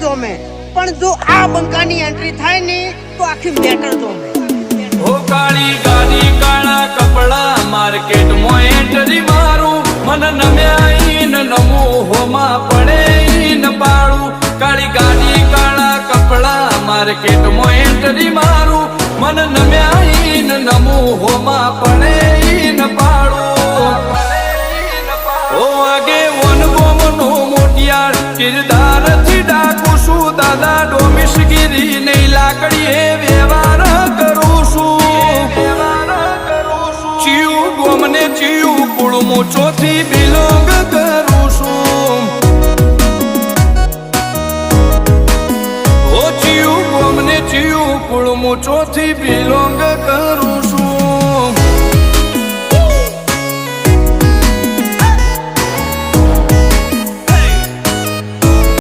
જોમે પણ જો આ બંકાની એન્ટ્રી થાય ને તો આખી મેટર જોમે હો કાળી ગાડી કાળા કપડા માર્કેટમાં એન્ટ્રી મારું મન નમ્યાઈન નમું હોમાં પડે ઈન પાડું કાળી ગાડી કાળા કપડા માર્કેટમાં એન્ટ્રી મારું મન નમ્યાઈન નમું હોમાં પડે ઈન પાડું ઓ આગે વન ગોમનો મોટિયાર કિરદાર થી ડાકું છું દાદા ડોમિશગીરી નહીં લાકડીએ વ્યવહાર કરું છું ચિયું ગોમને ચિયું કુળમું ચોથી બિલોંગ કરું છું ઓ ચિયું ગોમને ચિયું કુળમું ચોથી બિલોંગ કરું